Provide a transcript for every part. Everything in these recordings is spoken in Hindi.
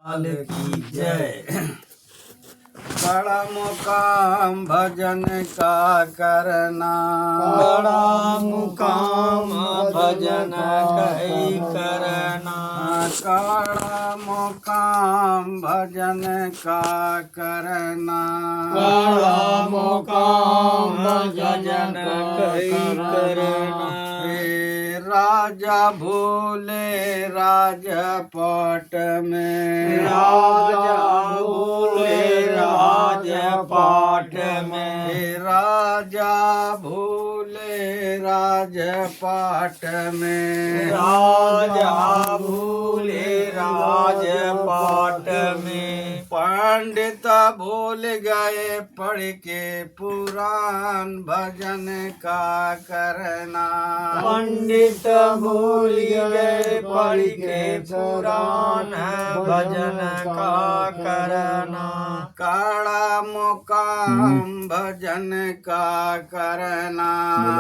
लाल की जय। बड़ा मुकाम भजन का करना, बड़ा मुकाम भजन कई करना, बड़ा मुकाम भजन का करना, बड़ा मुकाम भजन कई करना। हे राजा भूले राजपट में, राजा भूले राजपाट में, हे राजा भूले राजपाट में, राजा भूले राजपाट में। पंडित भूल गए पढ़ के पुराण भजन का करना, पंडित भूल गए पढ़ के पुराण भजन का करना। काड़ा मुकाम भजन का करना,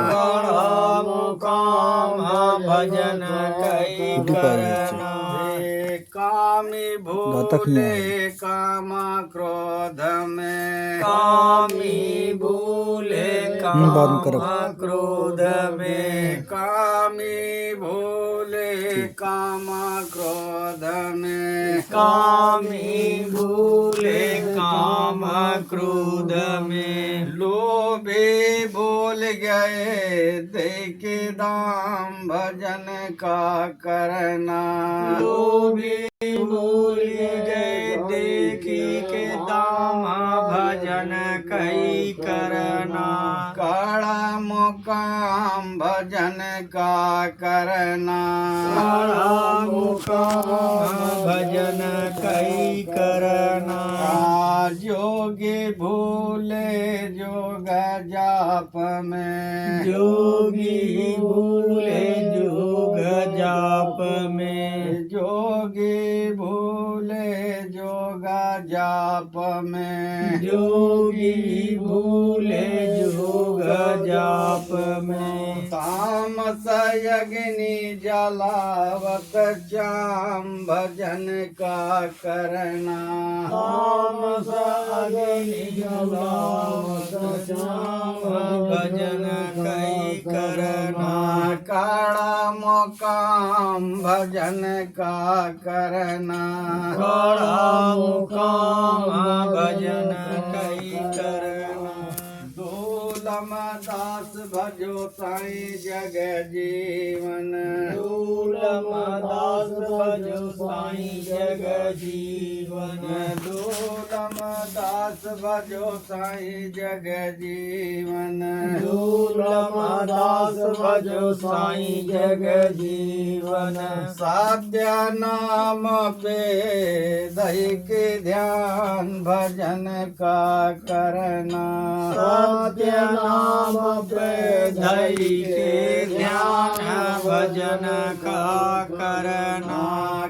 बड़ा मुकाम भजन कई करना। हे कामी भूले काम क्रोध में, कामी भूले काम क्रोध में, कामी भूले काम क्रोध में, कामी भूले काम क्रोध में। लोभी भूल गए देखे दाम भजन का करना, लोभी भूल गए देखी के दाम भजन कई करना। काड़ा मुकाम भजन का करना, बड़ा मुकाम भजन कई करना। जोगी भूले जोग जाप में, जोगी भूले जोग जाप में, जोगी भूले जोगा जाप में, जोगी भूले जोग जाप में। तामस अग्नि जलावत श्याम भजन का करना, तामस अग्नि जलावत श्याम भजन कई करना। काड़ा मुकाम भजन का करना, बड़ा मुकाम भजन कई करना। दूलम दास भजो साईं जग जीवन, दूलम दास भजो साईं जग जीवन, दूलम दास भजो साईं जग जीवन, दूलम दास भजो साईं जग जीवन। साध्य नाम पे दही के ध्यान भजन का करना, सत्य नाम पे धई के ध्यान भजन का करना।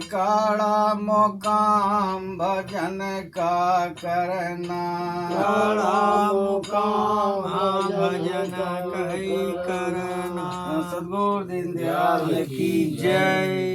काड़ा मुकाम भजन का करना, बड़ा मुकाम भजन कई करना। सद्गुरु दीनदयाल की जय।